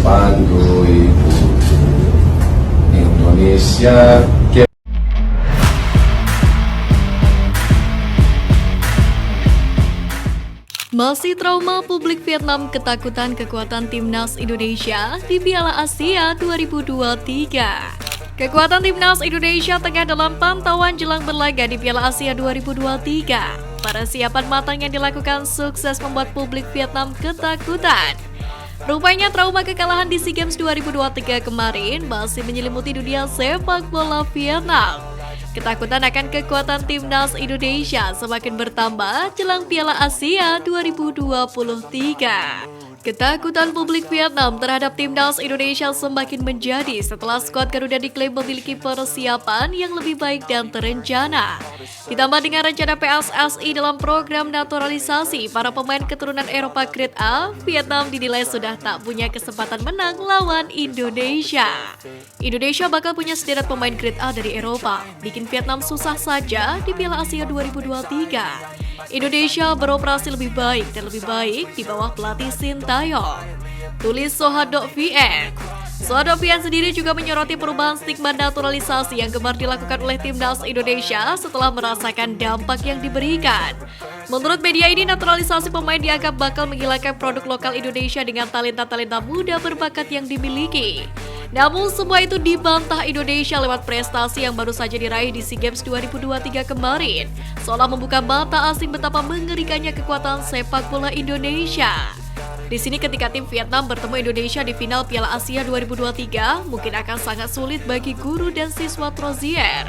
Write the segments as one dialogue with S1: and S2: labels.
S1: Pandu Ibu Indonesia.
S2: Masih trauma publik Vietnam ketakutan kekuatan timnas Indonesia di Piala Asia 2023. Kekuatan timnas Indonesia tengah dalam pantauan jelang berlaga di Piala Asia 2023. Persiapan matang yang dilakukan sukses membuat publik Vietnam ketakutan. Rupanya trauma kekalahan di SEA Games 2023 kemarin masih menyelimuti dunia sepak bola Vietnam. Ketakutan akan kekuatan timnas Indonesia semakin bertambah jelang Piala Asia 2023. Ketakutan publik Vietnam terhadap timnas Indonesia semakin menjadi setelah skuad Garuda diklaim memiliki persiapan yang lebih baik dan terencana. Ditambah dengan rencana PSSI dalam program naturalisasi para pemain keturunan Eropa Grade A, Vietnam dinilai sudah tak punya kesempatan menang lawan Indonesia. Indonesia bakal punya sederet pemain Grade A dari Eropa, bikin Vietnam susah saja di Piala Asia 2023. Indonesia beroperasi lebih baik dan lebih baik di bawah pelatih Sintayong. Tulis Sohadok VN. Sohadok VN sendiri juga menyoroti perubahan stigma naturalisasi yang gemar dilakukan oleh timnas Indonesia setelah merasakan dampak yang diberikan. Menurut media ini, naturalisasi pemain dianggap bakal menghilangkan produk lokal Indonesia dengan talenta-talenta muda berbakat yang dimiliki. Namun semua itu dibantah Indonesia lewat prestasi yang baru saja diraih di SEA Games 2023 kemarin, seolah membuka mata asing betapa mengerikannya kekuatan sepak bola Indonesia. Di sini ketika tim Vietnam bertemu Indonesia di final Piala Asia 2023, mungkin akan sangat sulit bagi guru dan siswa Trozier.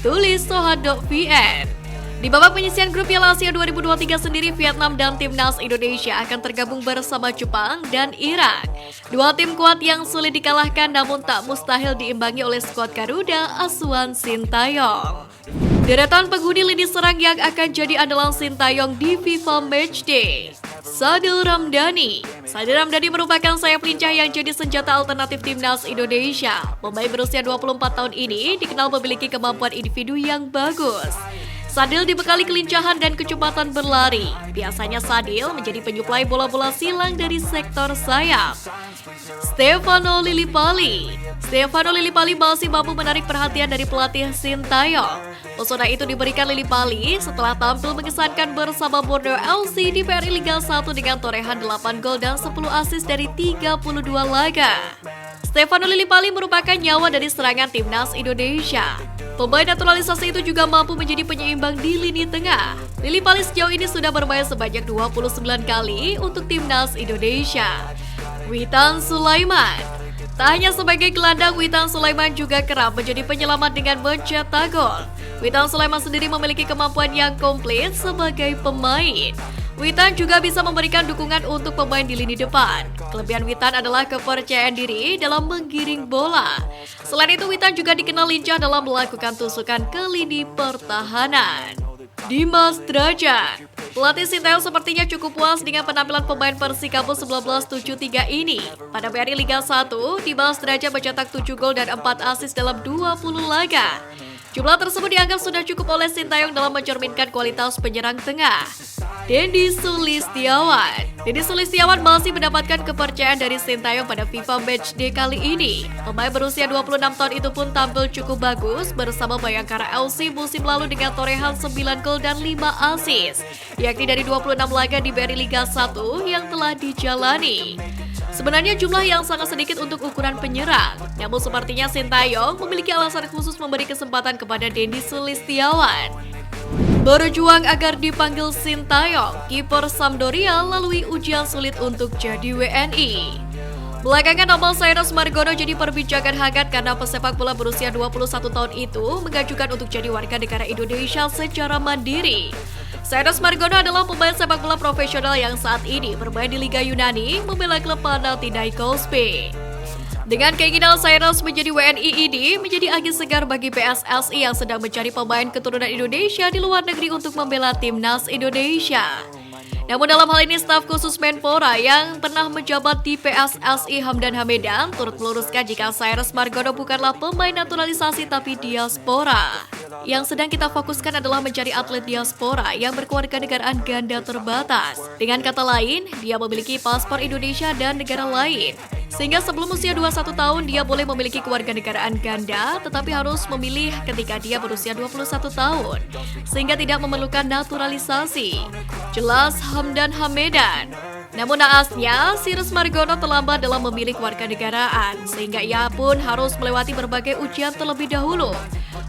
S2: Tulis Sohadok VN. Di babak penyisihan grup Piala Asia 2023 sendiri, Vietnam dan timnas Indonesia akan tergabung bersama Jepang dan Irak. Dua tim kuat yang sulit dikalahkan namun tak mustahil diimbangi oleh skuad Garuda asuhan Sintayong. Deretan penghuni lini serang yang akan jadi andalan Sintayong di FIFA Matchday. Sadil Ramdhani merupakan sayap lincah yang jadi senjata alternatif timnas Indonesia. Pemain berusia 24 tahun ini dikenal memiliki kemampuan individu yang bagus. Sadil dibekali kelincahan dan kecepatan berlari. Biasanya Sadil menjadi penyuplai bola-bola silang dari sektor sayap. Stefano Lillipali masih mampu menarik perhatian dari pelatih Sintayong. Pesona itu diberikan Lillipali setelah tampil mengesankan bersama Borneo FC di PRI Liga 1 dengan torehan 8 gol dan 10 assist dari 32 laga. Stefano Lillipali merupakan nyawa dari serangan timnas Indonesia. Pemain naturalisasi itu juga mampu menjadi penyeimbang di lini tengah. Lillipali sejauh ini sudah bermain sebanyak 29 kali untuk timnas Indonesia. Witan Sulaiman. Tak hanya sebagai gelandang, Witan Sulaiman juga kerap menjadi penyelamat dengan mencetak gol. Witan Sulaiman sendiri memiliki kemampuan yang komplit sebagai pemain. Witan juga bisa memberikan dukungan untuk pemain di lini depan. Kelebihan Witan adalah kepercayaan diri dalam menggiring bola. Selain itu, Witan juga dikenal lincah dalam melakukan tusukan ke lini pertahanan. Dimas Drajat. Pelatih Sintayong sepertinya cukup puas dengan penampilan pemain Persikabo 1973 ini. Pada PRI Liga 1, Dimas Drajat mencetak 7 gol dan 4 assist dalam 20 laga. Jumlah tersebut dianggap sudah cukup oleh Sintayong dalam mencerminkan kualitas penyerang tengah. Dendi Sulistiawan masih mendapatkan kepercayaan dari Sintayong pada FIFA Matchday kali ini. Pemain berusia 26 tahun itu pun tampil cukup bagus bersama Bayangkara FC musim lalu dengan torehan 9 gol dan 5 assist, yakni dari 26 laga di BRI Liga 1 yang telah dijalani. Sebenarnya jumlah yang sangat sedikit untuk ukuran penyerang, namun sepertinya Sintayong memiliki alasan khusus memberi kesempatan kepada Dendi Sulistiawan. Berjuang agar dipanggil Sintayong, kiper Sampdoria lalui ujian sulit untuk jadi WNI. Belakangan nama Cyrus Margono jadi perbincangan hangat karena pesepak bola berusia 21 tahun itu mengajukan untuk jadi warga negara Indonesia secara mandiri. Cyrus Margono adalah pemain sepak bola profesional yang saat ini bermain di Liga Yunani membela klub Panathinaikos B. Dengan keinginan Cyrus menjadi WNI ini menjadi angin segar bagi PSSI yang sedang mencari pemain keturunan Indonesia di luar negeri untuk membela timnas Indonesia. Namun dalam hal ini staf khusus Menpora yang pernah menjabat di PSSI Hamdan Hamedan turut meluruskan jika Cyrus Margono bukanlah pemain naturalisasi tapi diaspora. Yang sedang kita fokuskan adalah mencari atlet diaspora yang berkewarganegaraan ganda terbatas. Dengan kata lain, dia memiliki paspor Indonesia dan negara lain. Sehingga sebelum usia 21 tahun dia boleh memiliki kewarganegaraan ganda, tetapi harus memilih ketika dia berusia 21 tahun, sehingga tidak memerlukan naturalisasi. Jelas Hamdan Hamedan. Namun naasnya, Cyrus Margono terlambat dalam memilih kewarganegaraan, sehingga ia pun harus melewati berbagai ujian terlebih dahulu.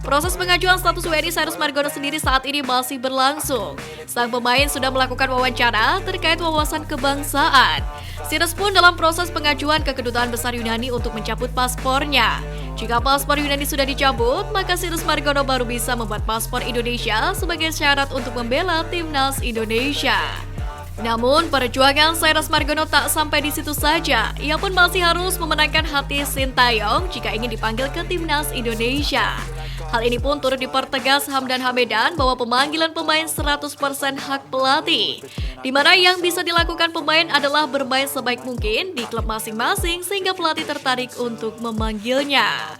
S2: Proses pengajuan status WNI Cyrus Margono sendiri saat ini masih berlangsung. Sang pemain sudah melakukan wawancara terkait wawasan kebangsaan. Cyrus pun dalam proses pengajuan ke Kedutaan Besar Yunani untuk mencabut paspornya. Jika paspor Yunani sudah dicabut, maka Cyrus Margono baru bisa membuat paspor Indonesia sebagai syarat untuk membela timnas Indonesia. Namun, perjuangan Cyrus Margono tak sampai di situ saja. Ia pun masih harus memenangkan hati Sintayong jika ingin dipanggil ke timnas Indonesia. Hal ini pun turut dipertegas Hamdan Hamedan bahwa pemanggilan pemain 100% hak pelatih, di mana yang bisa dilakukan pemain adalah bermain sebaik mungkin di klub masing-masing sehingga pelatih tertarik untuk memanggilnya.